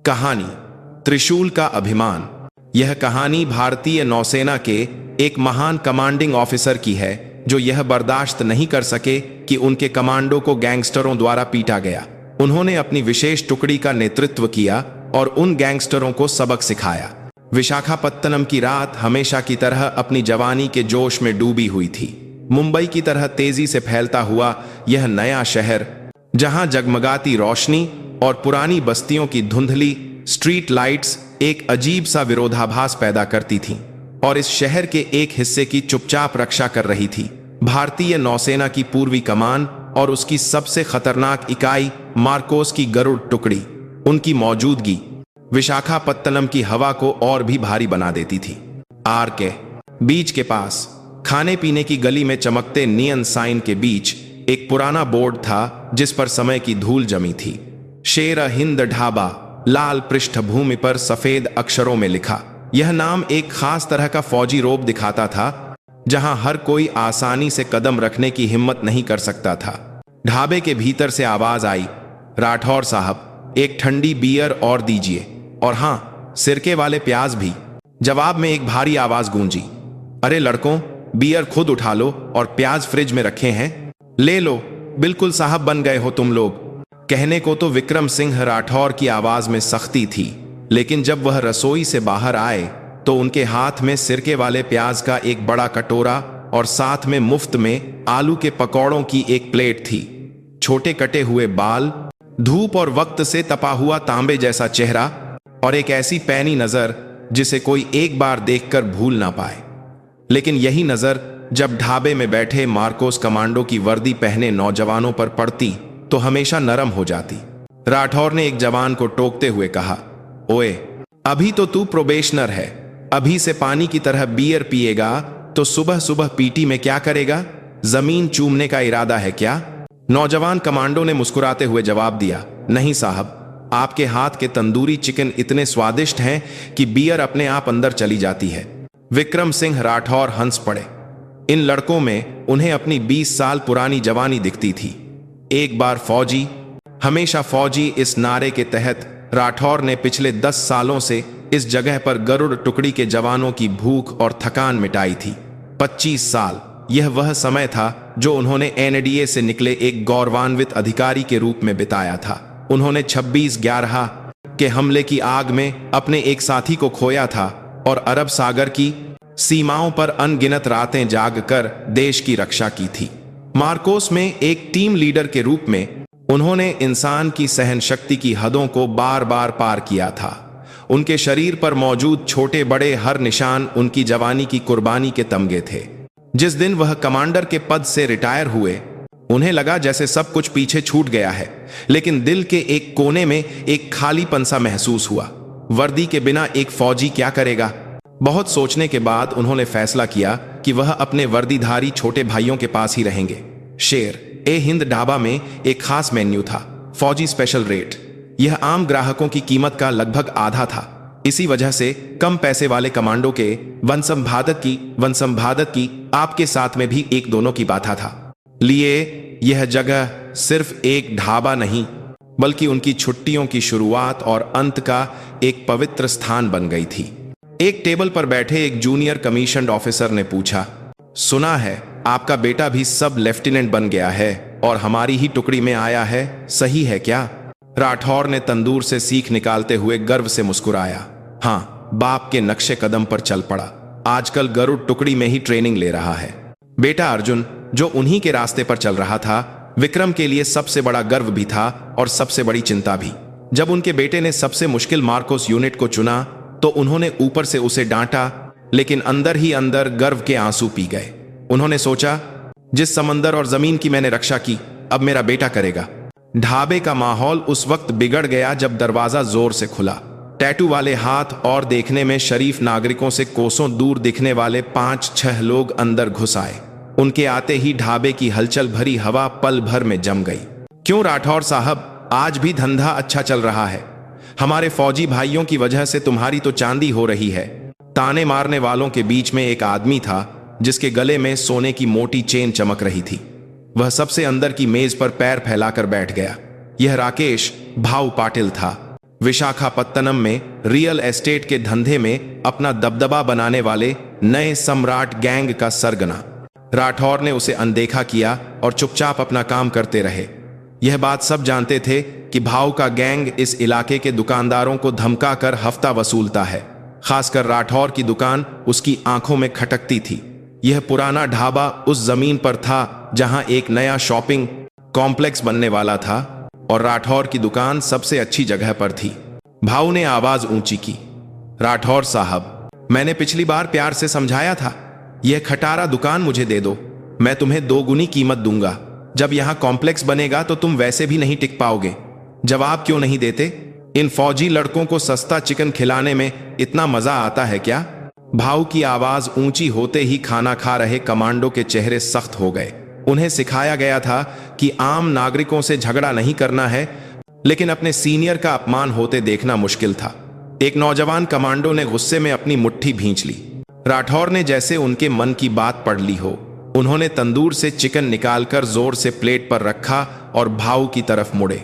कहानी त्रिशूल का अभिमान। यह कहानी भारतीय नौसेना के एक महान कमांडिंग ऑफिसर की है जो यह बर्दाश्त नहीं कर सके कि उनके कमांडो को गैंगस्टरों द्वारा पीटा गया। उन्होंने अपनी विशेष टुकड़ी का नेतृत्व किया और उन गैंगस्टरों को सबक सिखाया। विशाखापत्तनम की रात हमेशा की तरह अपनी जवानी के जोश में डूबी हुई थी। मुंबई की तरह तेजी से फैलता हुआ यह नया शहर, जहां जगमगाती रोशनी और पुरानी बस्तियों की धुंधली स्ट्रीट लाइट्स एक अजीब सा विरोधाभास पैदा करती थीं और इस शहर के एक हिस्से की चुपचाप रक्षा कर रही थी भारतीय नौसेना की पूर्वी कमान और उसकी सबसे खतरनाक इकाई मार्कोस की गरुड़ टुकड़ी। उनकी मौजूदगी विशाखापत्तनम की हवा को और भी भारी बना देती थी। आर के बीच के पास खाने पीने की गली में चमकते नियन साइन के बीच एक पुराना बोर्ड था जिस पर समय की धूल जमी थी। शेर हिंद ढाबा लाल पृष्ठभूमि पर सफेद अक्षरों में लिखा। यह नाम एक खास तरह का फौजी रोब दिखाता था जहां हर कोई आसानी से कदम रखने की हिम्मत नहीं कर सकता था। ढाबे के भीतर से आवाज आई, राठौर साहब एक ठंडी बियर और दीजिए, और हाँ, सिरके वाले प्याज भी। जवाब में एक भारी आवाज गूंजी, अरे लड़कों, बियर खुद उठा लो और प्याज फ्रिज में रखे हैं, ले लो। बिल्कुल साहब बन गए हो तुम लोग। कहने को तो विक्रम सिंह राठौर की आवाज में सख्ती थी, लेकिन जब वह रसोई से बाहर आए तो उनके हाथ में सिरके वाले प्याज का एक बड़ा कटोरा और साथ में मुफ्त में आलू के पकौड़ों की एक प्लेट थी। छोटे कटे हुए बाल, धूप और वक्त से तपा हुआ तांबे जैसा चेहरा और एक ऐसी पैनी नजर जिसे कोई एक बार देखकर भूल ना पाए। लेकिन यही नजर जब ढाबे में बैठे मार्कोस कमांडो की वर्दी पहने नौजवानों पर पड़ती तो हमेशा नरम हो जाती। राठौर ने एक जवान को टोकते हुए कहा, ओए, अभी तो तू प्रोबेशनर है, अभी से पानी की तरह बियर पिएगा तो सुबह सुबह पीटी में क्या करेगा? जमीन चूमने का इरादा है क्या? नौजवान कमांडो ने मुस्कुराते हुए जवाब दिया, नहीं साहब, आपके हाथ के तंदूरी चिकन इतने स्वादिष्ट हैं कि बियर अपने आप अंदर चली जाती है। विक्रम सिंह राठौर हंस पड़े। इन लड़कों में उन्हें अपनी 20 साल पुरानी जवानी दिखती थी। एक बार फौजी, हमेशा फौजी इस नारे के तहत राठौर ने पिछले 10 सालों से इस जगह पर गरुड़ टुकड़ी के जवानों की भूख और थकान मिटाई थी। 25 साल, यह वह समय था जो उन्होंने एनडीए से निकले एक गौरवान्वित अधिकारी के रूप में बिताया था। उन्होंने 26/11 के हमले की आग में अपने एक साथी को खोया था और अरब सागर की सीमाओं पर अनगिनत रातें जागकर देश की रक्षा की थी। मार्कोस में एक टीम लीडर के रूप में उन्होंने इंसान की सहन शक्ति की हदों को बार बार पार किया था। उनके शरीर पर मौजूद छोटे बड़े हर निशान उनकी जवानी की कुर्बानी के तमगे थे। जिस दिन वह कमांडर के पद से रिटायर हुए, उन्हें लगा जैसे सब कुछ पीछे छूट गया है, लेकिन दिल के एक कोने में एक खालीपन सा महसूस हुआ। वर्दी के बिना एक फौजी क्या करेगा? बहुत सोचने के बाद उन्होंने फैसला किया कि वह अपने वर्दीधारी छोटे भाइयों के पास ही रहेंगे। शेर ए हिंद ढाबा में एक खास मेन्यू था, फौजी स्पेशल रेट। यह आम ग्राहकों की कीमत का लगभग आधा था। इसी वजह से कम पैसे वाले कमांडो के वन संभादक की आपके साथ में भी एक दोनों की बात था। लिए यह जगह सिर्फ एक ढाबा नहीं, बल्कि उनकी छुट्टियों की शुरुआत और अंत का एक पवित्र स्थान बन गई थी। एक टेबल पर बैठे एक जूनियर कमीशन्ड ऑफिसर ने पूछा, सुना है आपका बेटा भी सब लेफ्टिनेंट बन गया है और हमारी ही टुकड़ी में आया है, सही है क्या? राठौर ने तंदूर से सीख निकालते हुए गर्व से मुस्कुराया, हाँ, बाप के नक्शे कदम पर चल पड़ा। आजकल गरुड़ टुकड़ी में ही ट्रेनिंग ले रहा है। बेटा अर्जुन, जो उन्हीं के रास्ते पर चल रहा था, विक्रम के लिए सबसे बड़ा गर्व भी था और सबसे बड़ी चिंता भी। जब उनके बेटे ने सबसे मुश्किल मार्कोस यूनिट को चुना तो उन्होंने ऊपर से उसे डांटा, लेकिन अंदर ही अंदर गर्व के आंसू पी गए। उन्होंने सोचा, जिस समंदर और जमीन की मैंने रक्षा की, अब मेरा बेटा करेगा। ढाबे का माहौल उस वक्त बिगड़ गया जब दरवाजा जोर से खुला। टैटू वाले हाथ और देखने में शरीफ नागरिकों से कोसों दूर दिखने वाले 5-6 लोग अंदर घुस आए। उनके आते ही ढाबे की हलचल भरी हवा पल भर में जम गई। क्यों राठौर साहब, आज भी धंधा अच्छा चल रहा है? हमारे फौजी भाइयों की वजह से तुम्हारी तो चांदी हो रही है। ताने मारने वालों के बीच में एक आदमी था जिसके गले में सोने की मोटी चेन चमक रही थी। वह सबसे अंदर की मेज पर पैर फैलाकर बैठ गया। यह राकेश भाऊ पाटिल था। विशाखापत्तनम में रियल एस्टेट के धंधे में अपना दबदबा बनाने वाले नए सम्राट गैंग का सरगना। राठौर ने उसे अनदेखा किया और चुपचाप अपना काम करते रहे। यह बात सब जानते थे कि भाऊ का गैंग इस इलाके के दुकानदारों को धमका कर हफ्ता वसूलता है। खासकर राठौर की दुकान उसकी आंखों में खटकती थी। यह पुराना ढाबा उस जमीन पर था जहां एक नया शॉपिंग कॉम्प्लेक्स बनने वाला था और राठौर की दुकान सबसे अच्छी जगह पर थी। भाऊ ने आवाज ऊंची की, राठौर साहब, मैंने पिछली बार प्यार से समझाया था, यह खटारा दुकान मुझे दे दो, मैं तुम्हें 2 गुनी कीमत दूंगा। जब यहां कॉम्प्लेक्स बनेगा तो तुम वैसे भी नहीं टिक पाओगे। जवाब क्यों नहीं देते? इन फौजी लड़कों को सस्ता चिकन खिलाने में इतना मजा आता है क्या? भाऊ की आवाज ऊंची होते ही खाना खा रहे कमांडो के चेहरे सख्त हो गए। उन्हें सिखाया गया था कि आम नागरिकों से झगड़ा नहीं करना है, लेकिन अपने सीनियर का अपमान होते देखना मुश्किल था। एक नौजवान कमांडो ने गुस्से में अपनी मुट्ठी भींच ली। राठौर ने जैसे उनके मन की बात पढ़ ली हो। उन्होंने तंदूर से चिकन निकालकर जोर से प्लेट पर रखा और भाऊ की तरफ मुड़े।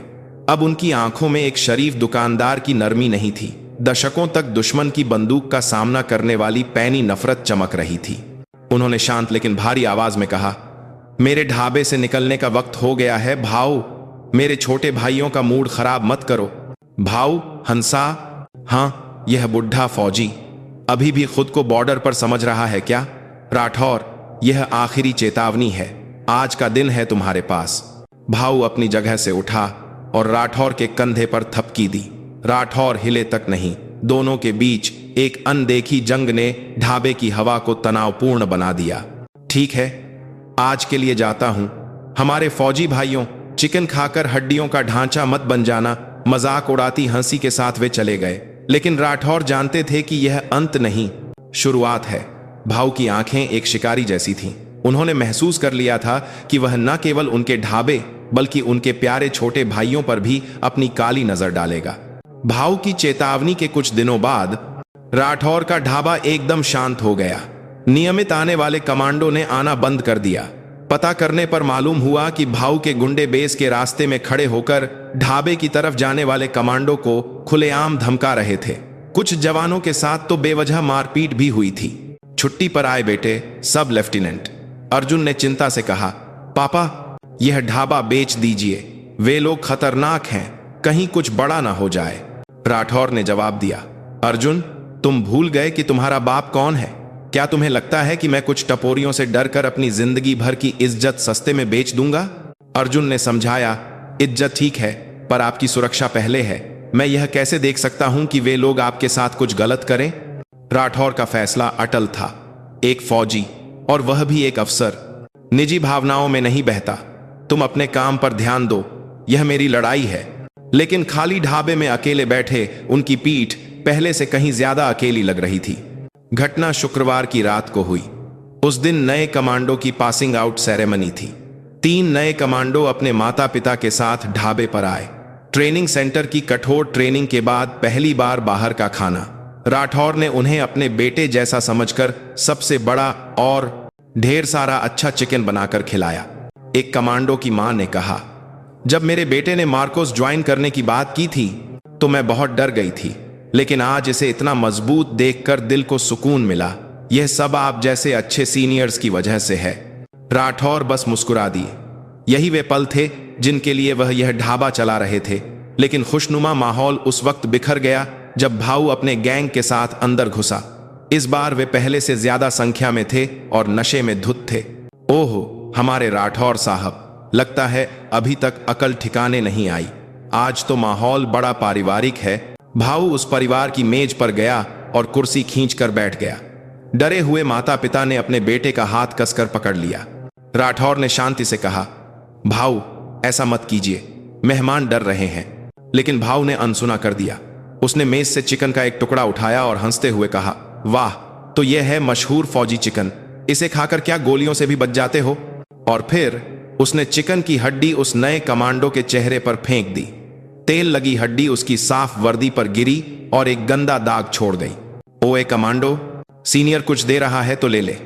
अब उनकी आंखों में एक शरीफ दुकानदार की नरमी नहीं थी, दशकों तक दुश्मन की बंदूक का सामना करने वाली पैनी नफरत चमक रही थी। उन्होंने शांत लेकिन भारी आवाज में कहा, मेरे ढाबे से निकलने का वक्त हो गया है भाऊ, मेरे छोटे भाइयों का मूड खराब मत करो। भाऊ, हंसा, हाँ, यह बुढ़ा फौजी अभी भी खुद को बॉर्डर पर समझ रहा है क्या? राठौर, यह आखिरी चेतावनी है, आज का दिन है तुम्हारे पास। भाऊ अपनी जगह से उठा और राठौर के कंधे पर थपकी दी। राठौर हिले तक नहीं। दोनों के बीच एक अनदेखी जंग ने ढाबे की हवा को तनावपूर्ण बना दिया। ठीक है, आज के लिए जाता हूं। हमारे फौजी भाइयों, चिकन खाकर हड्डियों का ढांचा मत बन जाना। मजाक उड़ाती हंसी के साथ वे चले गए, लेकिन राठौर जानते थे कि यह अंत नहीं, शुरुआत है। भाऊ की आंखें एक शिकारी जैसी थीं। उन्होंने महसूस कर लिया था कि वह न केवल उनके ढाबे बल्कि उनके प्यारे छोटे भाइयों पर भी अपनी काली नजर डालेगा। भाऊ की चेतावनी के कुछ दिनों बाद राठौर का ढाबा एकदम शांत हो गया। नियमित आने वाले कमांडो ने आना बंद कर दिया। पता करने पर मालूम हुआ कि भाऊ के गुंडे बेस के रास्ते में खड़े होकर ढाबे की तरफ जाने वाले कमांडो को खुलेआम धमका रहे थे। कुछ जवानों के साथ तो बेवजह मारपीट भी हुई थी। छुट्टी पर आए बेटे, सब लेफ्टिनेंट, अर्जुन ने चिंता से कहा। पापा, यह ढाबा बेच दीजिए, वे लोग खतरनाक हैं, कहीं कुछ बड़ा ना हो जाए। राठौर ने जवाब दिया, अर्जुन, तुम भूल गए कि तुम्हारा बाप कौन है? क्या तुम्हें लगता है कि मैं कुछ टपोरियों से डरकर अपनी जिंदगी भर की इज्जत सस्ते में बेच दूंगा? अर्जुन ने समझाया, इज्जत ठीक है, पर आपकी सुरक्षा पहले है। मैं यह कैसे देख सकता हूं कि वे लोग आपके साथ कुछ गलत करें? राठौर का फैसला अटल था। एक फौजी, और वह भी एक अफसर, निजी भावनाओं में नहीं बहता। तुम अपने काम पर ध्यान दो, यह मेरी लड़ाई है। लेकिन खाली ढाबे में अकेले बैठे उनकी पीठ पहले से कहीं ज्यादा अकेली लग रही थी। घटना शुक्रवार की रात को हुई। उस दिन नए कमांडो की पासिंग आउट सेरेमनी थी। 3 नए कमांडो अपने माता पिता के साथ ढाबे पर आए। ट्रेनिंग सेंटर की कठोर ट्रेनिंग के बाद पहली बार बाहर का खाना। राठौर ने उन्हें अपने बेटे जैसा समझकर सबसे बड़ा और ढेर सारा अच्छा चिकन बनाकर खिलाया। एक कमांडो की मां ने कहा, जब मेरे बेटे ने मार्कोस ज्वाइन करने की बात की थी तो मैं बहुत डर गई थी, लेकिन आज इसे इतना मजबूत देखकर दिल को सुकून मिला। यह सब आप जैसे अच्छे सीनियर्स की वजह से है। राठौर बस मुस्कुरा दिए। यही वे पल थे जिनके लिए वह यह ढाबा चला रहे थे। लेकिन खुशनुमा माहौल उस वक्त बिखर गया जब भाऊ अपने गैंग के साथ अंदर घुसा। इस बार वे पहले से ज्यादा संख्या में थे और नशे में धुत थे। ओह, हमारे राठौर साहब, लगता है अभी तक अकल ठिकाने नहीं आई। आज तो माहौल बड़ा पारिवारिक है। भाऊ उस परिवार की मेज पर गया और कुर्सी खींचकर बैठ गया। डरे हुए माता पिता ने अपने बेटे का हाथ कसकर पकड़ लिया। राठौर ने शांति से कहा, भाऊ, ऐसा मत कीजिए, मेहमान डर रहे हैं। लेकिन भाऊ ने अनसुना कर दिया। उसने मेज से चिकन का एक टुकड़ा उठाया और हंसते हुए कहा, वाह, तो यह है मशहूर फौजी चिकन, इसे खाकर क्या गोलियों से भी बच जाते हो? और फिर उसने चिकन की हड्डी उस नए कमांडो के चेहरे पर फेंक दी। तेल लगी हड्डी उसकी साफ वर्दी पर गिरी और एक गंदा दाग छोड़ गई। ओए कमांडो, सीनियर कुछ दे रहा है तो ले ले,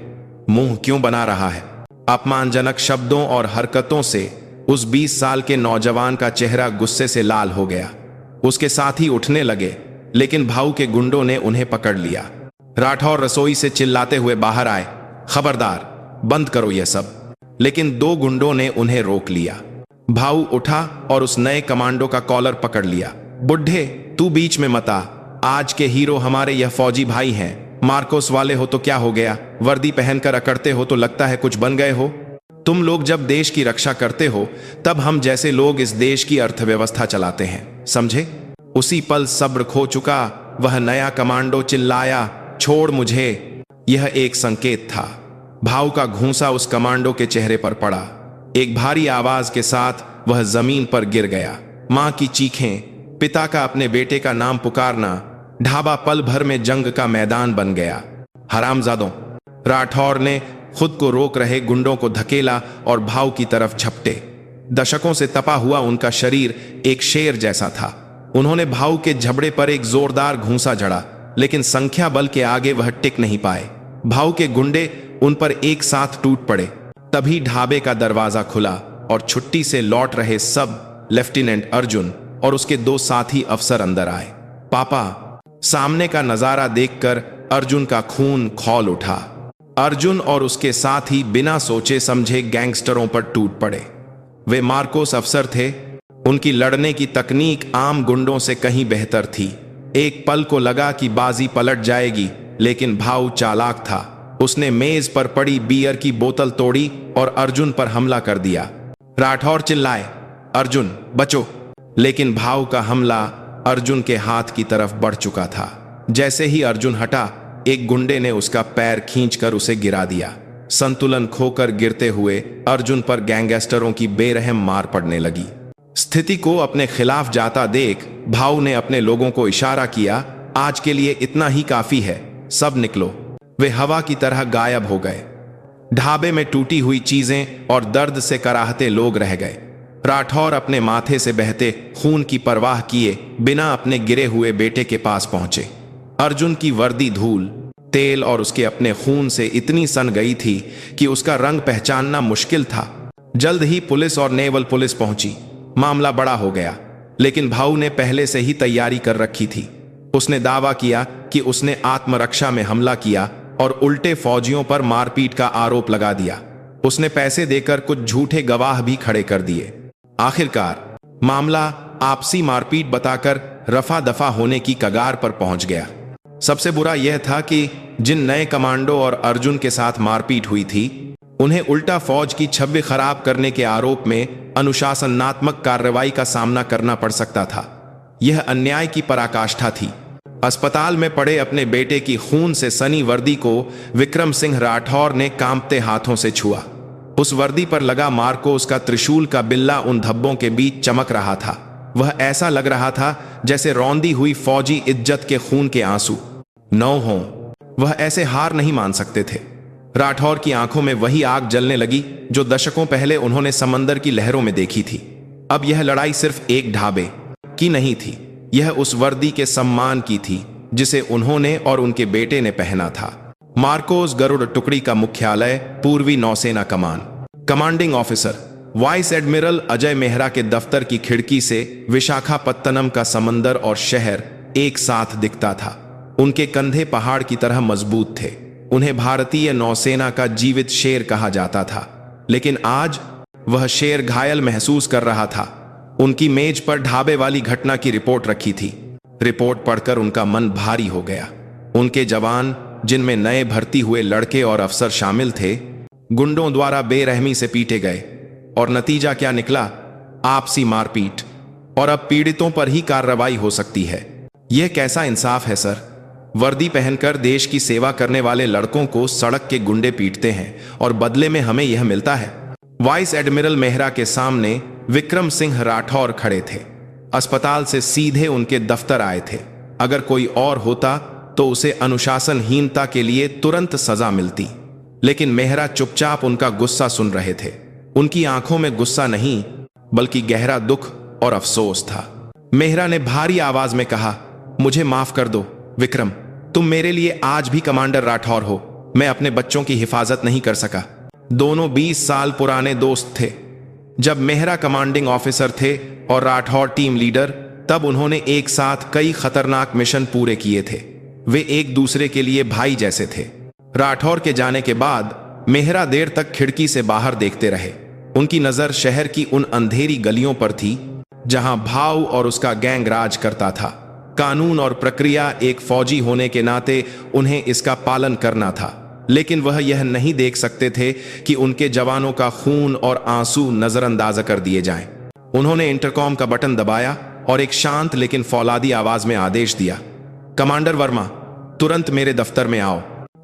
मुंह क्यों बना रहा है? अपमानजनक शब्दों और हरकतों से उस 20 साल के नौजवान का चेहरा गुस्से से लाल हो गया। उसके साथी उठने लगे, लेकिन भाऊ के गुंडों ने उन्हें पकड़ लिया। राठौर रसोई से चिल्लाते हुए बाहर आए, खबरदार, बंद करो यह सब। लेकिन दो गुंडों ने उन्हें रोक लिया। भाऊ उठा और उस नए कमांडो का कॉलर पकड़ लिया। बुढ़े, तू बीच में मत आ। आज के हीरो हमारे यह फौजी भाई हैं। मार्कोस वाले हो तो क्या हो गया? वर्दी पहनकर अकड़ते हो तो लगता है कुछ बन गए हो। तुम लोग जब देश की रक्षा करते हो तब हम जैसे लोग इस देश की अर्थव्यवस्था चलाते हैं, समझे? उसी पल सब्र खो चुका वह नया कमांडो चिल्लाया, छोड़ मुझे। यह एक संकेत था। भाऊ का घूंसा उस कमांडो के चेहरे पर पड़ा। एक भारी आवाज के साथ वह जमीन पर गिर गया। मां की चीखें, पिता का अपने बेटे का नाम पुकारना, ढाबा पल भर में जंग का मैदान बन गया। हरामजादों, राठौर ने खुद को रोक रहे गुंडों को धकेला और भाऊ की तरफ झपटे। दशकों से तपा हुआ उनका शरीर एक शेर जैसा था। उन्होंने भाऊ के झबड़े पर एक जोरदार घूंसा जड़ा, लेकिन संख्या बल के आगे वह टिक नहीं पाए। भाऊ के गुंडे उन पर एक साथ टूट पड़े। तभी ढाबे का दरवाजा खुला और छुट्टी से लौट रहे सब लेफ्टिनेंट अर्जुन और उसके दो साथी अफसर अंदर आए। पापा, सामने का नजारा देखकर अर्जुन का खून खौल उठा। अर्जुन और उसके साथी बिना सोचे समझे गैंगस्टरों पर टूट पड़े। वे मार्कोस अफसर थे। उनकी लड़ने की तकनीक आम गुंडों से कहीं बेहतर थी। एक पल को लगा कि बाजी पलट जाएगी, लेकिन भाऊ चालाक था। उसने मेज पर पड़ी बियर की बोतल तोड़ी और अर्जुन पर हमला कर दिया। राठौर चिल्लाए, अर्जुन बचो, लेकिन भाऊ का हमला अर्जुन के हाथ की तरफ बढ़ चुका था। जैसे ही अर्जुन हटा, एक गुंडे ने उसका पैर खींचकर उसे गिरा दिया। संतुलन खोकर गिरते हुए अर्जुन पर गैंगस्टरों की बेरहम मार पड़ने लगी। स्थिति को अपने खिलाफ जाता देख भाऊ ने अपने लोगों को इशारा किया, आज के लिए इतना ही काफी है, सब निकलो। वे हवा की तरह गायब हो गए। ढाबे में टूटी हुई चीजें और दर्द से कराहते लोग रह गए। राठौर अपने माथे से बहते खून की परवाह किए बिना अपने गिरे हुए बेटे के पास पहुंचे। अर्जुन की वर्दी धूल, तेल और उसके अपने खून से इतनी सन गई थी कि उसका रंग पहचानना मुश्किल था। जल्द ही पुलिस और नेवल पुलिस पहुंची। मामला बड़ा हो गया, लेकिन भाऊ ने पहले से ही तैयारी कर रखी थी। उसने दावा किया कि उसने आत्मरक्षा में हमला किया और उल्टे फौजियों पर मारपीट का आरोप लगा दिया। उसने पैसे देकर कुछ झूठे गवाह भी खड़े कर दिए। आखिरकार मामला आपसी मारपीट बताकर रफा दफा होने की कगार पर पहुंच गया। सबसे बुरा यह था कि जिन नए कमांडो और अर्जुन के साथ मारपीट हुई थी, उन्हें उल्टा फौज की छवि खराब करने के आरोप में अनुशासनात्मक कार्रवाई का सामना करना पड़ सकता था। यह अन्याय की पराकाष्ठा थी। अस्पताल में पड़े अपने बेटे की खून से सनी वर्दी को विक्रम सिंह राठौर ने कांपते हाथों से छुआ। उस वर्दी पर लगा मार्कोस का त्रिशूल का बिल्ला उन धब्बों के बीच चमक रहा था। वह ऐसा लग रहा था जैसे रौंदी हुई फौजी इज्जत के खून के आंसू। नौ हों, वह ऐसे हार नहीं मान सकते थे। राठौर की आंखों में वही आग जलने लगी जो दशकों पहले उन्होंने समंदर की लहरों में देखी थी। अब यह लड़ाई सिर्फ एक ढाबे की नहीं थी, यह उस वर्दी के सम्मान की थी जिसे उन्होंने और उनके बेटे ने पहना था। मार्कोस गरुड़ टुकड़ी का मुख्यालय, पूर्वी नौसेना कमान। Commanding officer vice admiral Ajay Mehra के दफ्तर की खिड़की से विशाखापत्तनम का समंदर और शहर एक साथ दिखता था। उनके कंधे पहाड़ की तरह मजबूत थे। उन्हें भारतीय नौसेना का जीवित शेर कहा जाता था, लेकिन आज वह शेर घायल महसूस कर रहा था। उनकी मेज पर ढाबे वाली घटना की रिपोर्ट रखी थी। रिपोर्ट पढ़कर उनका मन भारी हो गया। उनके जवान, जिनमें नए भर्ती हुए लड़के और अफसर शामिल थे, गुंडों द्वारा बेरहमी से पीटे गए। और नतीजा क्या निकला? आपसी मारपीट। और अब पीड़ितों पर ही कार्रवाई हो सकती है। यह कैसा इंसाफ है सर? वर्दी पहनकर देश की सेवा करने वाले लड़कों को सड़क के गुंडे पीटते हैं और बदले में हमें यह मिलता है। वाइस एडमिरल मेहरा के सामने विक्रम सिंह राठौर खड़े थे। अस्पताल से सीधे उनके दफ्तर आए थे। अगर कोई और होता तो उसे अनुशासनहीनता के लिए तुरंत सजा मिलती, लेकिन मेहरा चुपचाप उनका गुस्सा सुन रहे थे। उनकी आंखों में गुस्सा नहीं, बल्कि गहरा दुख और अफसोस था। मेहरा ने भारी आवाज में कहा, मुझे माफ कर दो विक्रम, तुम मेरे लिए आज भी कमांडर राठौर हो। मैं अपने बच्चों की हिफाजत नहीं कर सका। दोनों 20 साल पुराने दोस्त थे। जब मेहरा कमांडिंग ऑफिसर थे और राठौर टीम लीडर, तब उन्होंने एक साथ कई खतरनाक मिशन पूरे किए थे। वे एक दूसरे के लिए भाई जैसे थे। राठौर के जाने के बाद मेहरा देर तक खिड़की से बाहर देखते रहे। उनकी नजर शहर की उन अंधेरी गलियों पर थी जहां भाऊ और उसका गैंग राज करता था। कानून और प्रक्रिया, एक फौजी होने के नाते उन्हें इसका पालन करना था, लेकिन वह यह नहीं देख सकते थे कि उनके जवानों का खून और आंसू नजरअंदाज कर दिए जाएं। उन्होंने इंटरकॉम का बटन दबाया और एक शांत लेकिन फौलादी आवाज में आदेश दिया, कमांडर वर्मा, तुरंत मेरे दफ्तर में आओ।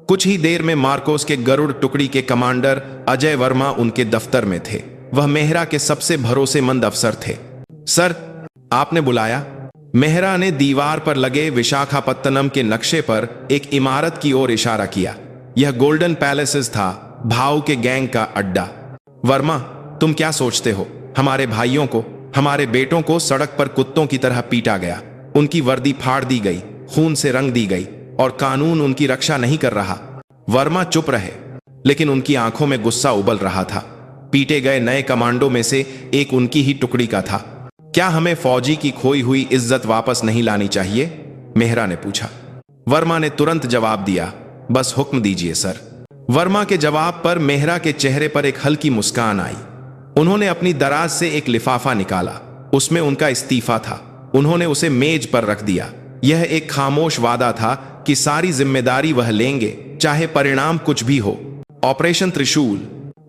कुछ ही देर में मार्कोस के गरुड़ टुकड़ी के कमांडर अजय वर्मा उनके दफ्तर में थे। वह मेहरा के सबसे भरोसेमंद अफसर थे। सर, आपने बुलाया? मेहरा ने दीवार पर लगे विशाखापत्तनम के नक्शे पर एक इमारत की ओर इशारा किया। यह गोल्डन पैलेसेस था, भाऊ के गैंग का अड्डा। वर्मा, तुम क्या सोचते हो? हमारे भाइयों को, हमारे बेटों को सड़क पर कुत्तों की तरह पीटा गया, उनकी वर्दी फाड़ दी गई, खून से रंग दी गई, और कानून उनकी रक्षा नहीं कर रहा। वर्मा चुप रहे, लेकिन उनकी आंखों में गुस्सा उबल रहा था। पीटे गए नए कमांडो में से एक उनकी ही टुकड़ी का था। क्या हमें फौजी की खोई हुई इज्जत वापस नहीं लानी चाहिए? मेहरा ने पूछा। वर्मा ने तुरंत जवाब दिया, बस हुक्म दीजिए सर। वर्मा के जवाब पर मेहरा के चेहरे पर एक हल्की मुस्कान आई। उन्होंने अपनी दराज से एक लिफाफा निकाला। उसमें उनका इस्तीफा था। उन्होंने उसे मेज पर रख दिया। यह एक खामोश वादा था कि सारी जिम्मेदारी वह लेंगे, चाहे परिणाम कुछ भी हो। ऑपरेशन त्रिशूल।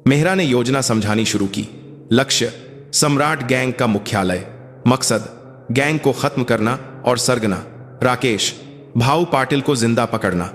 मेहरा ने योजना समझानी शुरू की। लक्ष्य, सम्राट गैंग का मुख्यालय। मकसद, गैंग को खत्म करना और सरगना, राकेश, भाऊ पाटिल को जिंदा पकड़ना।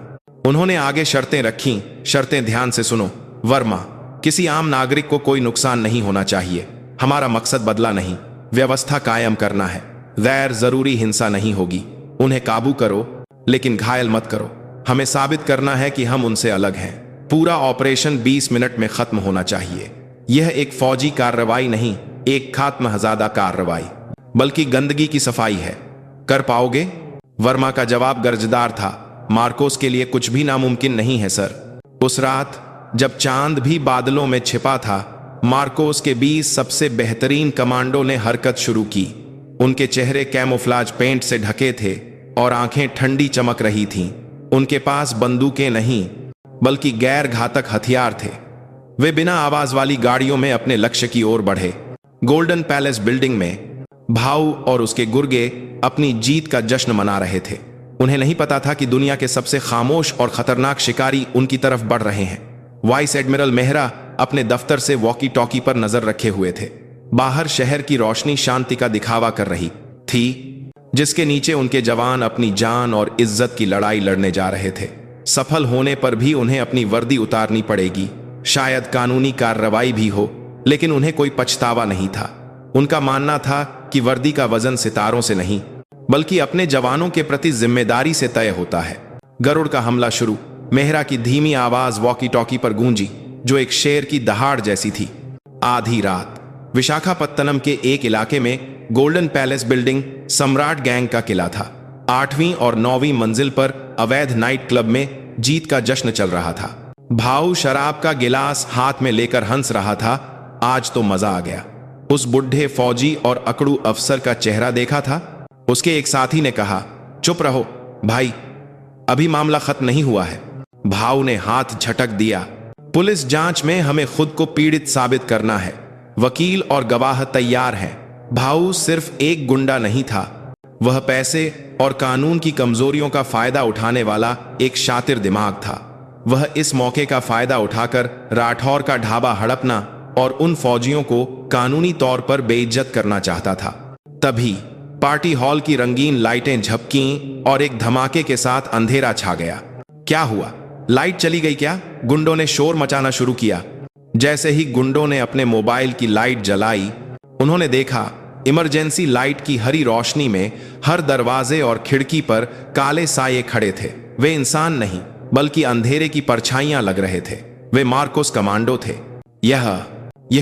उन्होंने आगे शर्तें रखीं। शर्तें ध्यान से सुनो। वर्मा, किसी आम नागरिक को कोई नुकसान नहीं होना चाहिए। हमारा मकसद बदला नहीं, व्यवस्था कायम करना है। गैर जरूरी हिंसा नहीं होगी। उन्हें काबू करो, लेकिन घायल मत करो। हमें साबित करना है कि हम उनसे अलग हैं। पूरा ऑपरेशन 20 मिनट में खत्म होना चाहिए। यह एक फौजी कार्रवाई नहीं, एक खात्महज़ादा कार्रवाई, बल्कि गंदगी की सफाई है। कर पाओगे? वर्मा का जवाब गर्जदार था, मार्कोस के लिए कुछ भी नामुमकिन नहीं है सर। उस रात जब चांद भी बादलों में छिपा था, मार्कोस के 20 सबसे बेहतरीन कमांडो ने हरकत शुरू की। उनके चेहरे कैमोफ्लाज पेंट से ढके थे और आंखें ठंडी चमक रही थीं। उनके पास बंदूकें नहीं, बल्कि गैर घातक हथियार थे। वे बिना आवाज वाली गाड़ियों में अपने लक्ष्य की ओर बढ़े। गोल्डन पैलेस बिल्डिंग में भाऊ और उसके गुर्गे अपनी जीत का जश्न मना रहे थे। उन्हें नहीं पता था कि दुनिया के सबसे खामोश और खतरनाक शिकारी उनकी तरफ बढ़ रहे हैं। वाइस एडमिरल मेहरा अपने दफ्तर से वॉकी टॉकी पर नजर रखे हुए थे। बाहर शहर की रोशनी शांति का दिखावा कर रही थी, जिसके नीचे उनके जवान अपनी जान और इज्जत की लड़ाई लड़ने जा रहे थे। सफल होने पर भी उन्हें अपनी वर्दी उतारनी पड़ेगी। शायद कानूनी कार्रवाई भी हो, लेकिन उन्हें कोई पछतावा नहीं था। उनका मानना था कि वर्दी का वजन सितारों से नहीं, बल्कि अपने जवानों के प्रति जिम्मेदारी से तय होता है। गरुड़ का हमला शुरू। मेहरा की धीमी आवाज वॉकी टॉकी पर गूंजी, जो एक शेर की दहाड़ जैसी थी। आधी रात विशाखापत्तनम के एक इलाके में गोल्डन पैलेस बिल्डिंग सम्राट गैंग का किला था। 8वीं और 9वीं मंजिल पर अवैध नाइट क्लब में जीत का जश्न चल रहा था। भाऊ शराब का गिलास हाथ में लेकर हंस रहा था। आज तो मजा आ गया। उस बुढ़े फौजी और अकड़ू अफसर का चेहरा देखा था। उसके एक साथी ने कहा, चुप रहो भाई, अभी मामला खत्म नहीं हुआ है। भाऊ ने हाथ झटक दिया। पुलिस जांच में हमें खुद को पीड़ित साबित करना है। वकील और गवाह तैयार हैं। भाऊ सिर्फ एक गुंडा नहीं था, वह पैसे और कानून की कमजोरियों का फायदा उठाने वाला एक शातिर दिमाग था। वह इस मौके का फायदा उठाकर राठौर का ढाबा हड़पना और उन फौजियों को कानूनी तौर पर बेइज्जत करना चाहता था। तभी पार्टी हॉल की रंगीन लाइटें झपकीं और एक धमाके के साथ अंधेरा छा गया। क्या हुआ? लाइट चली गई क्या? गुंडों ने शोर मचाना शुरू किया। जैसे ही गुंडों ने अपने मोबाइल की लाइट जलाई, उन्होंने देखा इमरजेंसी लाइट की हरी रोशनी में हर दरवाजे और खिड़की पर काले साये खड़े थे। वे इंसान नहीं, बल्कि अंधेरे की परछाइयां लग रहे थे। वे मार्कोस कमांडो थे। यह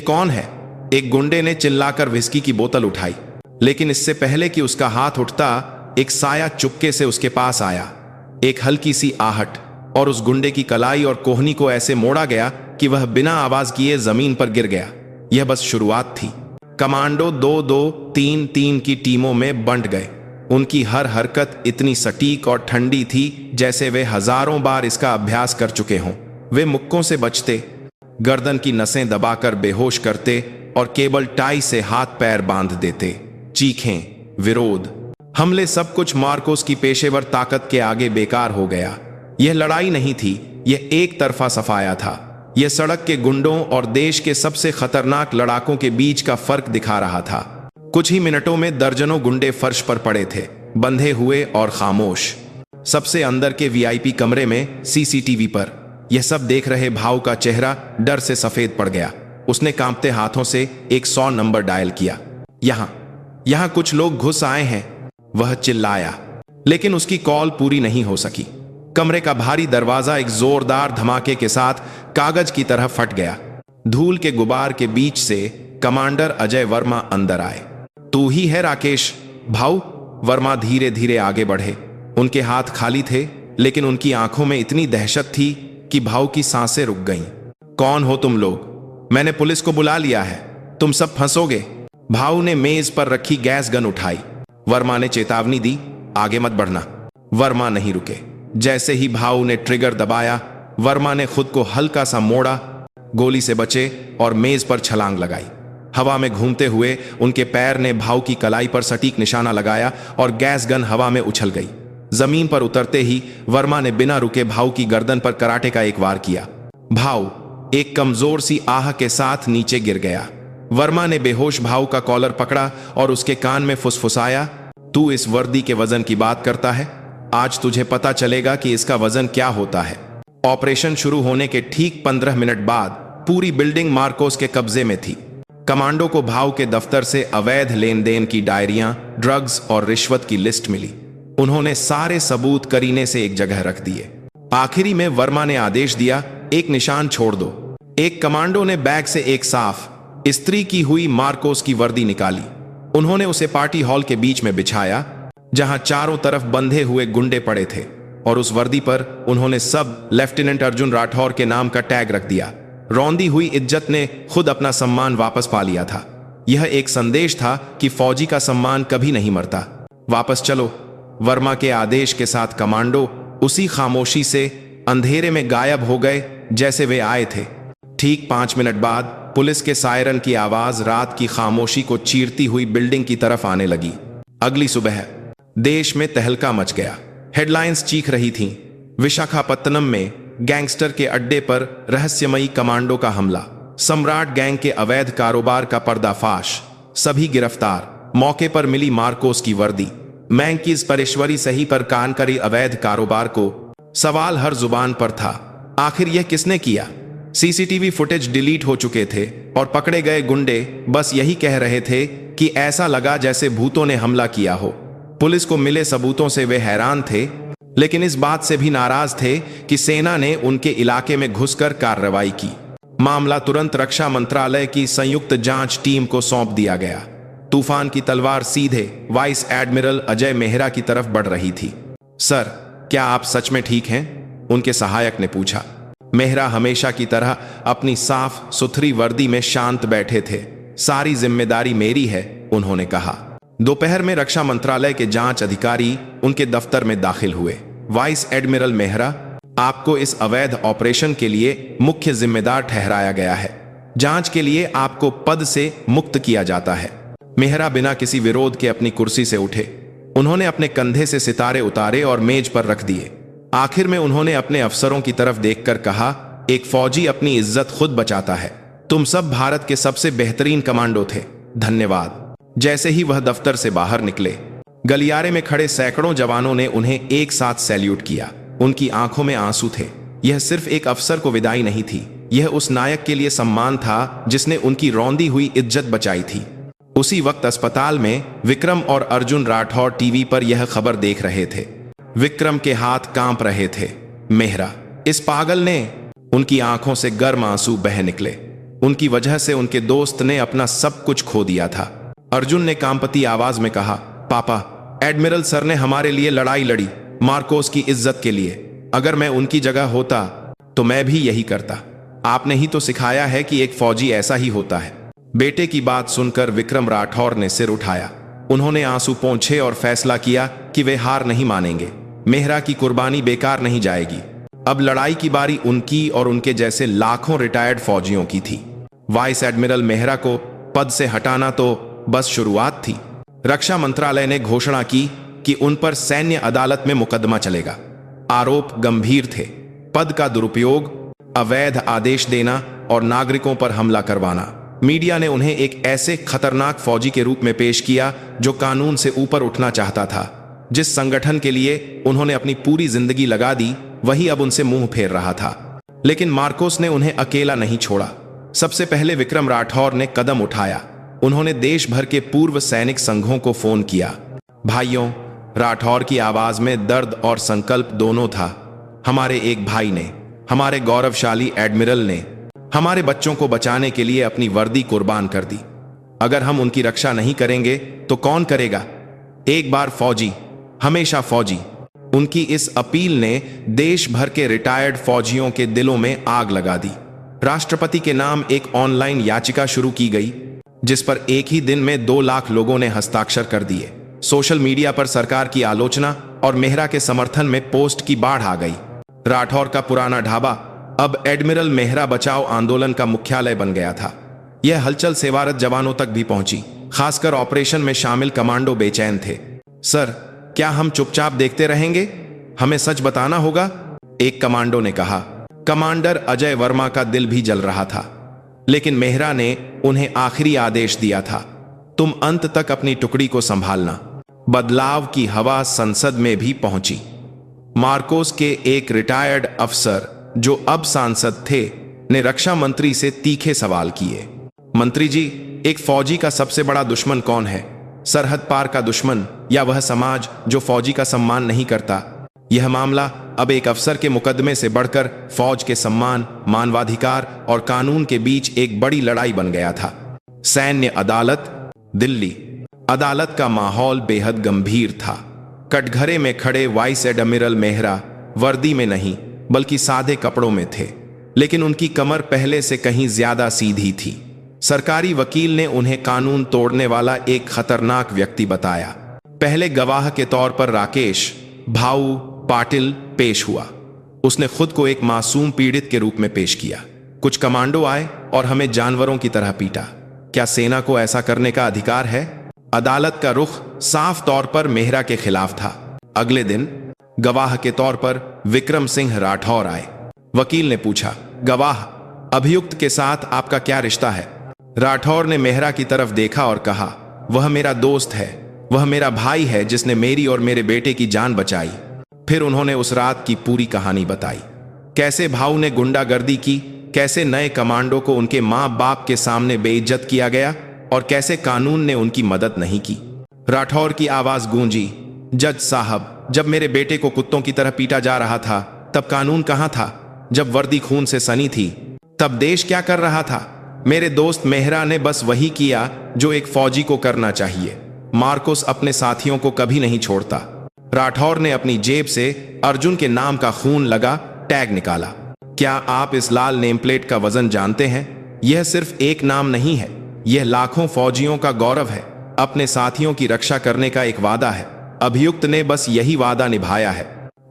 कौन है? एक गुंडे ने चिल्लाकर विस्की की बोतल उठाई, लेकिन इससे पहले कि उसका हाथ उठता, एक साया चुपके से उसके पास आया। एक हल्की सी आहट, और उस गुंडे की कलाई और कोहनी को ऐसे मोड़ा गया कि वह बिना आवाज किए जमीन पर गिर गया। यह बस शुरुआत थी। कमांडो 2-2, 3-3 की टीमों में बंट गए। उनकी हर हरकत इतनी सटीक और ठंडी थी जैसे वे हजारों बार इसका अभ्यास कर चुके हों। वे मुक्कों से बचते, गर्दन की नसें दबाकर बेहोश करते और केबल टाई से हाथ पैर बांध देते। चीखें, विरोध, हमले, सब कुछ मार्कोस की पेशेवर ताकत के आगे बेकार हो गया। यह लड़ाई नहीं थी, यह एक तरफा सफाया था। यह सड़क के गुंडों और देश के सबसे खतरनाक लड़ाकों के बीच का फर्क दिखा रहा था। कुछ ही मिनटों में दर्जनों गुंडे फर्श पर पड़े थे, बंधे हुए और खामोश। सबसे अंदर के वीआईपी कमरे में सीसीटीवी पर यह सब देख रहे भाव का चेहरा डर से सफेद पड़ गया। उसने कांपते हाथों से 100 नंबर डायल किया। यहां कुछ लोग घुस आए हैं, वह चिल्लाया, लेकिन उसकी कॉल पूरी नहीं हो सकी। कमरे का भारी दरवाजा एक जोरदार धमाके के साथ कागज की तरह फट गया। धूल के गुबार के बीच से कमांडर अजय वर्मा अंदर आए। तू ही है राकेश? भाऊ, वर्मा धीरे धीरे आगे बढ़े। उनके हाथ खाली थे, लेकिन उनकी आंखों में इतनी दहशत थी कि भाऊ की सांसें रुक गईं। कौन हो तुम लोग? मैंने पुलिस को बुला लिया है, तुम सब फंसोगे। भाऊ ने मेज पर रखी गैस गन उठाई। वर्मा ने चेतावनी दी, आगे मत बढ़ना। वर्मा नहीं रुके। जैसे ही भाऊ ने ट्रिगर दबाया, वर्मा ने खुद को हल्का सा मोड़ा, गोली से बचे और मेज पर छलांग लगाई। हवा में घूमते हुए उनके पैर ने भाऊ की कलाई पर सटीक निशाना लगाया और गैस गन हवा में उछल गई। जमीन पर उतरते ही वर्मा ने बिना रुके भाऊ की गर्दन पर कराटे का एक वार किया। भाऊ एक कमजोर सी आह के साथ नीचे गिर गया। वर्मा ने बेहोश भाऊ का कॉलर पकड़ा और उसके कान में फुसफुसाया, तू इस वर्दी के वजन की बात करता है? आज तुझे पता चलेगा कि इसका वजन क्या होता है। ऑपरेशन शुरू होने के ठीक 15 मिनट बाद पूरी बिल्डिंग मार्कोस के कब्जे में थी। कमांडो को भाव के दफ्तर से अवैध लेन देन की डायरियां, ड्रग्स और रिश्वत की लिस्ट मिली। उन्होंने सारे सबूत करीने से एक जगह रख दिए। आखिरी में वर्मा ने आदेश दिया, एक निशान छोड़ दो। एक कमांडो ने बैग से एक साफ इस्त्री की हुई मार्कोस की वर्दी निकाली। उन्होंने उसे पार्टी हॉल के बीच में बिछाया, जहां चारों तरफ बंधे हुए गुंडे पड़े थे, और उस वर्दी पर उन्होंने सब लेफ्टिनेंट अर्जुन राठौर के नाम का टैग रख दिया। रौंदी हुई इज्जत ने खुद अपना सम्मान वापस पा लिया था। यह एक संदेश था कि फौजी का सम्मान कभी नहीं मरता। वापस चलो। वर्मा के आदेश के साथ कमांडो उसी खामोशी से अंधेरे में गायब हो गए जैसे वे आए थे। ठीक 5 मिनट बाद पुलिस के सायरन की आवाज रात की खामोशी को चीरती हुई बिल्डिंग की तरफ आने लगी। अगली सुबह देश में तहलका मच गया। हेडलाइंस चीख रही थीं, विशाखापत्तनम में गैंगस्टर के अड्डे पर रहस्यमयी कमांडो का हमला, सम्राट गैंग के अवैध कारोबार का पर्दाफाश, सभी गिरफ्तार। मौके पर मिली मार्कोस की वर्दी, मैंग की इस परेश्वरी सही पर कान करी अवैध कारोबार को। सवाल हर जुबान पर था, आखिर यह किसने किया? सीसीटीवी फुटेज डिलीट हो चुके थे और पकड़े गए गुंडे बस यही कह रहे थे कि ऐसा लगा जैसे भूतों ने हमला किया हो। पुलिस को मिले सबूतों से वे हैरान थे, लेकिन इस बात से भी नाराज थे कि सेना ने उनके इलाके में घुसकर कार्रवाई की। मामला तुरंत रक्षा मंत्रालय की संयुक्त जांच टीम को सौंप दिया गया। तूफान की तलवार सीधे वाइस एडमिरल अजय मेहरा की तरफ बढ़ रही थी। सर, क्या आप सच में ठीक हैं? उनके सहायक ने पूछा। मेहरा हमेशा की तरह अपनी साफ सुथरी वर्दी में शांत बैठे थे। सारी जिम्मेदारी मेरी है, उन्होंने कहा। दोपहर में रक्षा मंत्रालय के जांच अधिकारी उनके दफ्तर में दाखिल हुए। वाइस एडमिरल मेहरा, आपको इस अवैध ऑपरेशन के लिए मुख्य जिम्मेदार ठहराया गया है। जांच के लिए आपको पद से मुक्त किया जाता है। मेहरा बिना किसी विरोध के अपनी कुर्सी से उठे। उन्होंने अपने कंधे से सितारे उतारे और मेज पर रख दिए। आखिर में उन्होंने अपने अफसरों की तरफ देखकर कहा, एक फौजी अपनी इज्जत खुद बचाता है। तुम सब भारत के सबसे बेहतरीन कमांडो थे, धन्यवाद। जैसे ही वह दफ्तर से बाहर निकले, गलियारे में खड़े सैकड़ों जवानों ने उन्हें एक साथ सैल्यूट किया। उनकी आंखों में आंसू थे। यह सिर्फ एक अफसर को विदाई नहीं थी, यह उस नायक के लिए सम्मान था जिसने उनकी रौंदी हुई इज्जत बचाई थी। उसी वक्त अस्पताल में विक्रम और अर्जुन राठौर टीवी पर यह खबर देख रहे थे। विक्रम के हाथ कांप रहे थे। मेहरा, इस पागल ने, उनकी आंखों से गर्म आंसू बह निकले। उनकी वजह से उनके दोस्त ने अपना सब कुछ खो दिया था। अर्जुन ने कांपती आवाज में कहा, पापा, एडमिरल सर ने हमारे लिए लड़ाई लड़ी, मार्कोस की इज्जत के लिए। अगर मैं उनकी जगह होता तो मैं भी यही करता। आपने ही तो सिखाया है कि एक फौजी ऐसा ही होता है। बेटे की बात सुनकर विक्रम राठौर ने सिर उठाया। उन्होंने आंसू पोंछे और फैसला किया कि वे हार नहीं मानेंगे। मेहरा की कुर्बानी बेकार नहीं जाएगी। अब लड़ाई की बारी उनकी और उनके जैसे लाखों रिटायर्ड फौजियों की थी। वाइस एडमिरल मेहरा को पद से हटाना तो बस शुरुआत थी। रक्षा मंत्रालय ने घोषणा की कि उन पर सैन्य अदालत में मुकदमा चलेगा। आरोप गंभीर थे। पद का दुरुपयोग, अवैध आदेश देना और नागरिकों पर हमला करवाना। मीडिया ने उन्हें एक ऐसे खतरनाक फौजी के रूप में पेश किया जो कानून से ऊपर उठना चाहता था। जिस संगठन के लिए उन्होंने अपनी पूरी जिंदगी लगा दी, वही अब उनसे मुंह फेर रहा था। लेकिन मार्कोस ने उन्हें अकेला नहीं छोड़ा। सबसे पहले विक्रम राठौर ने कदम उठाया। उन्होंने देश भर के पूर्व सैनिक संघों को फोन किया। भाइयों, राठौर की आवाज में दर्द और संकल्प दोनों था। हमारे एक भाई ने, हमारे गौरवशाली एडमिरल ने हमारे बच्चों को बचाने के लिए अपनी वर्दी कुर्बान कर दी। अगर हम उनकी रक्षा नहीं करेंगे तो कौन करेगा? एक बार फौजी, हमेशा फौजी। उनकी इस अपील ने देश भर के रिटायर्ड फौजियों के दिलों में आग लगा दी। राष्ट्रपति के नाम एक ऑनलाइन याचिका शुरू की गई, जिस पर एक ही दिन में 2 लाख लोगों ने हस्ताक्षर कर दिए। सोशल मीडिया पर सरकार की आलोचना और मेहरा के समर्थन में पोस्ट की बाढ़ आ गई। राठौर का पुराना ढाबा अब एडमिरल मेहरा बचाओ आंदोलन का मुख्यालय बन गया था। यह हलचल सेवारत जवानों तक भी पहुंची। खासकर ऑपरेशन में शामिल कमांडो बेचैन थे। सर, क्या हम चुपचाप देखते रहेंगे? हमें सच बताना होगा, एक कमांडो ने कहा। कमांडर अजय वर्मा का दिल भी जल रहा था। लेकिन मेहरा ने उन्हें आखिरी आदेश दिया था, तुम अंत तक अपनी टुकड़ी को संभालना। बदलाव की हवा संसद में भी पहुंची। मार्कोस के एक रिटायर्ड अफसर, जो अब सांसद थे, ने रक्षा मंत्री से तीखे सवाल किए। मंत्री जी, एक फौजी का सबसे बड़ा दुश्मन कौन है? सरहद पार का दुश्मन या वह समाज जो फौजी का सम्मान नहीं करता? यह मामला अब एक अफसर के मुकदमे से बढ़कर फौज के सम्मान, मानवाधिकार और कानून के बीच एक बड़ी लड़ाई बन गया था। सैन्य अदालत, दिल्ली। अदालत का माहौल बेहद गंभीर था। कटघरे में खड़े वाइस एडमिरल मेहरा वर्दी में नहीं बल्कि सादे कपड़ों में थे, लेकिन उनकी कमर पहले से कहीं ज्यादा सीधी थी। सरकारी वकील ने उन्हें कानून तोड़ने वाला एक खतरनाक व्यक्ति बताया। पहले गवाह के तौर पर राकेश भाऊ पाटिल पेश हुआ। उसने खुद को एक मासूम पीड़ित के रूप में पेश किया। कुछ कमांडो आए और हमें जानवरों की तरह पीटा। क्या सेना को ऐसा करने का अधिकार है? अदालत का रुख साफ तौर पर मेहरा के खिलाफ था। अगले दिन गवाह के तौर पर विक्रम सिंह राठौर आए। वकील ने पूछा, गवाह, अभियुक्त के साथ आपका क्या रिश्ता है? राठौर ने मेहरा की तरफ देखा और कहा, वह मेरा दोस्त है, वह मेरा भाई है जिसने मेरी और मेरे बेटे की जान बचाई। फिर उन्होंने उस रात की पूरी कहानी बताई। कैसे भाऊ ने गुंडागर्दी की, कैसे नए कमांडो को उनके माँ बाप के सामने बेइज्जत किया गया और कैसे कानून ने उनकी मदद नहीं की। राठौर की आवाज गूंजी, जज साहब, जब मेरे बेटे को कुत्तों की तरह पीटा जा रहा था तब कानून कहाँ था? जब वर्दी खून से सनी थी तब देश क्या कर रहा था? मेरे दोस्त मेहरा ने बस वही किया जो एक फौजी को करना चाहिए। मार्कोस अपने साथियों को कभी नहीं छोड़ता। राठौर ने अपनी जेब से अर्जुन के नाम का खून लगा टैग निकाला। क्या आप इस लाल नेम प्लेट का वजन जानते हैं? यह सिर्फ एक नाम नहीं है, यह लाखों फौजियों का गौरव है। अपने साथियों की रक्षा करने का एक वादा है। अभियुक्त ने बस यही वादा निभाया है।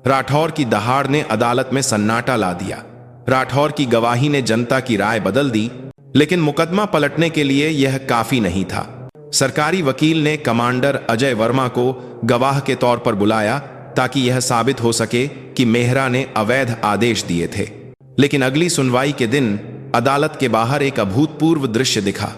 राठौर की दहाड़ ने अदालत में सन्नाटा ला दिया। राठौर की गवाही ने जनता की राय बदल दी, लेकिन मुकदमा पलटने के लिए यह काफी नहीं था। सरकारी वकील ने कमांडर अजय वर्मा को गवाह के तौर पर बुलाया ताकि यह साबित हो सके कि मेहरा ने अवैध आदेश दिए थे। लेकिन अगली सुनवाई के दिन अदालत के बाहर एक अभूतपूर्व दृश्य दिखा।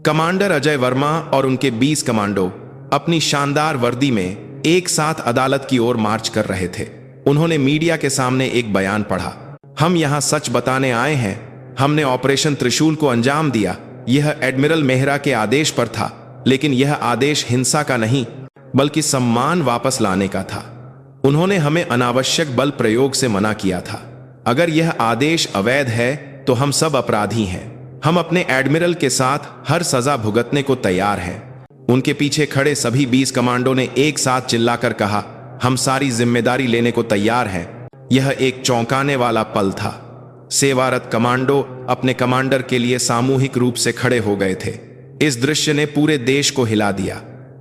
कमांडर अजय वर्मा और उनके 20 कमांडो अपनी शानदार वर्दी में एक साथ अदालत की ओर मार्च कर रहे थे। उन्होंने मीडिया के सामने एक बयान पढ़ा। हम यहां सच बताने आए हैं। हमने ऑपरेशन त्रिशूल को अंजाम दिया। यह एडमिरल मेहरा के आदेश पर था, लेकिन यह आदेश हिंसा का नहीं बल्कि सम्मान वापस लाने का था। उन्होंने हमें अनावश्यक बल प्रयोग से मना किया था। अगर यह आदेश अवैध है तो हम सब अपराधी हैं। हम अपने एडमिरल के साथ हर सजा भुगतने को तैयार हैं। उनके पीछे खड़े सभी 20 कमांडो ने एक साथ चिल्लाकर कहा, हम सारी जिम्मेदारी लेने को तैयार हैं। यह एक चौंकाने वाला पल था। सेवारत कमांडो अपने कमांडर के लिए सामूहिक रूप से खड़े हो गए थे। इस दृश्य ने पूरे देश को हिला दिया।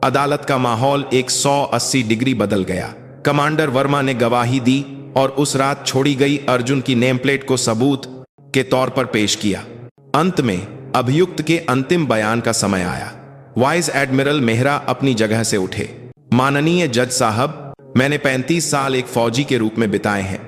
अदालत का माहौल 180 डिग्री बदल गया। कमांडर वर्मा ने गवाही दी और उस रात छोड़ी गई अर्जुन की नेम प्लेट को सबूत के तौर पर पेश किया। अंत में अभियुक्त के अंतिम बयान का समय आया। वाइस एडमिरल मेहरा अपनी जगह से उठे। माननीय जज साहब, मैंने 35 साल एक फौजी के रूप में बिताए हैं।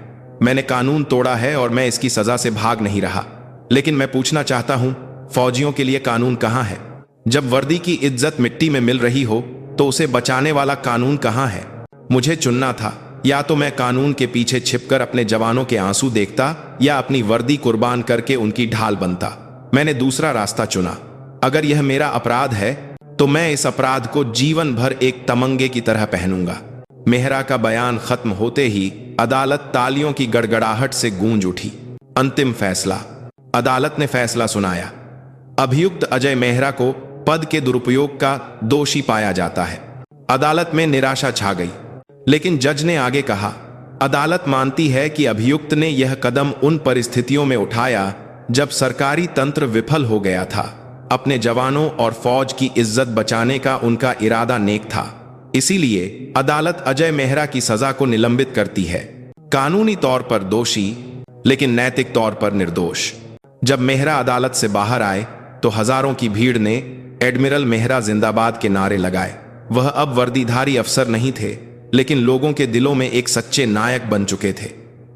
मैंने कानून तोड़ा है और मैं इसकी सजा से भाग नहीं रहा। लेकिन मैं पूछना चाहता हूं, फौजियों के लिए कानून कहां है? जब वर्दी की इज्जत मिट्टी में मिल रही हो तो उसे बचाने वाला कानून कहां है? मुझे चुनना था, या तो मैं कानून के पीछे छिपकर अपने जवानों के आंसू देखता या अपनी वर्दी कुर्बान करके उनकी ढाल बनता। मैंने दूसरा रास्ता चुना। अगर यह मेरा अपराध है तो मैं इस अपराध को जीवन भर एक तमंगे की तरह पहनूंगा। मेहरा का बयान खत्म होते ही अदालत तालियों की गड़गड़ाहट से गूंज उठी। अंतिम फैसला। अदालत ने फैसला सुनाया। अभियुक्त अजय मेहरा को पद के दुरुपयोग का दोषी पाया जाता है। अदालत में निराशा छा गई, लेकिन जज ने आगे कहा, अदालत मानती है कि अभियुक्त ने यह कदम उन परिस्थितियों में उठाया जब सरकारी तंत्र विफल हो गया था। अपने जवानों और फौज की इज्जत बचाने का उनका इरादा नेक था। इसीलिए अदालत अजय मेहरा की सजा को निलंबित करती है। कानूनी तौर पर दोषी, लेकिन नैतिक तौर पर निर्दोष। जब मेहरा अदालत से बाहर आए तो हजारों की भीड़ ने एडमिरल मेहरा जिंदाबाद के नारे लगाए। वह अब वर्दीधारी अफसर नहीं थे, लेकिन लोगों के दिलों में एक सच्चे नायक बन चुके थे।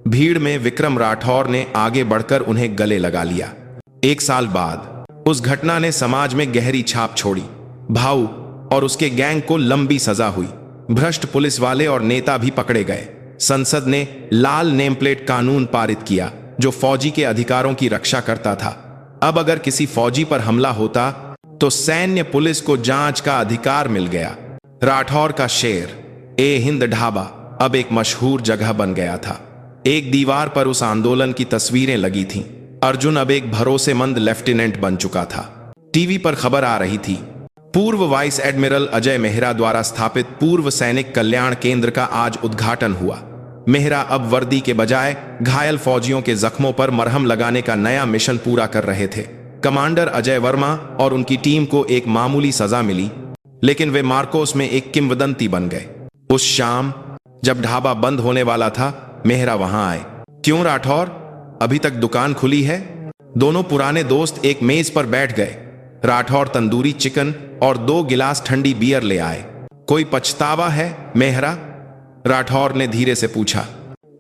भीड़ में विक्रम राठौर ने आगे बढ़कर उन्हें गले लगा लिया। 1 साल बाद उस घटना ने समाज में गहरी छाप छोड़ी। भाऊ और उसके गैंग को लंबी सजा हुई। भ्रष्ट पुलिस वाले और नेता भी पकड़े गए। संसद ने लाल नेम प्लेट कानून पारित किया, जो फौजी के अधिकारों की रक्षा करता था। अब अगर किसी फौजी पर हमला होता तो सैन्य पुलिस को जांच का अधिकार मिल गया। राठौर का शेर ए हिंद ढाबा अब एक मशहूर जगह बन गया था। एक दीवार पर उस आंदोलन की तस्वीरें लगी थीं। अर्जुन अब एक भरोसेमंद लेफ्टिनेंट बन चुका था। टीवी पर खबर आ रही थी, पूर्व वाइस एडमिरल अजय मेहरा द्वारा स्थापित पूर्व सैनिक कल्याण केंद्र का आज उद्घाटन हुआ। मेहरा अब वर्दी के बजाय घायल फौजियों के जख्मों पर मरहम लगाने का नया मिशन पूरा कर रहे थे। कमांडर अजय वर्मा और उनकी टीम को एक मामूली सजा मिली, लेकिन वे मार्कोस में एक किंवदंती बन गए। उस शाम जब ढाबा बंद होने वाला था, मेहरा वहां आए। क्यों राठौर, अभी तक दुकान खुली है? दोनों पुराने दोस्त एक मेज पर बैठ गए। राठौर तंदूरी चिकन और 2 गिलास ठंडी बियर ले आए। कोई पछतावा है मेहरा? राठौर ने धीरे से पूछा।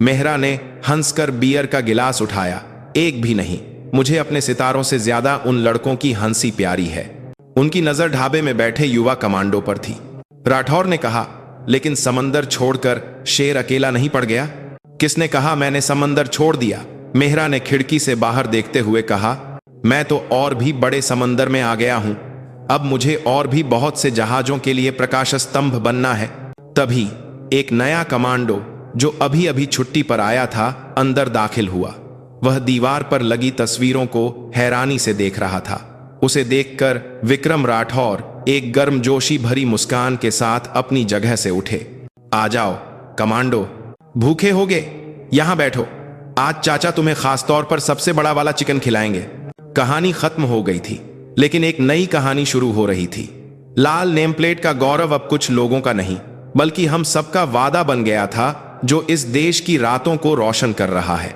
मेहरा ने हंसकर बियर का गिलास उठाया। एक भी नहीं। मुझे अपने सितारों से ज्यादा उन लड़कों की हंसी प्यारी है। उनकी नजर ढाबे में बैठे युवा कमांडो पर थी। राठौर ने कहा, लेकिन समंदर छोड़कर शेर अकेला नहीं पड़ गया? किसने कहा मैंने समंदर छोड़ दिया? मेहरा ने खिड़की से बाहर देखते हुए कहा, मैं तो और भी बड़े समंदर में आ गया हूं। अब मुझे और भी बहुत से जहाजों के लिए प्रकाश स्तंभ बनना है। तभी एक नया कमांडो जो अभी अभी छुट्टी पर आया था अंदर दाखिल हुआ। वह दीवार पर लगी तस्वीरों को हैरानी से देख रहा था। उसे देखकर विक्रम राठौर एक गर्मजोशी भरी मुस्कान के साथ अपनी जगह से उठे। आ जाओ कमांडो, भूखे होगे? यहां बैठो। आज चाचा तुम्हें खास तौर पर सबसे बड़ा वाला चिकन खिलाएंगे। कहानी खत्म हो गई थी, लेकिन एक नई कहानी शुरू हो रही थी। लाल नेम प्लेट का गौरव अब कुछ लोगों का नहीं, बल्कि हम सबका वादा बन गया था, जो इस देश की रातों को रोशन कर रहा है।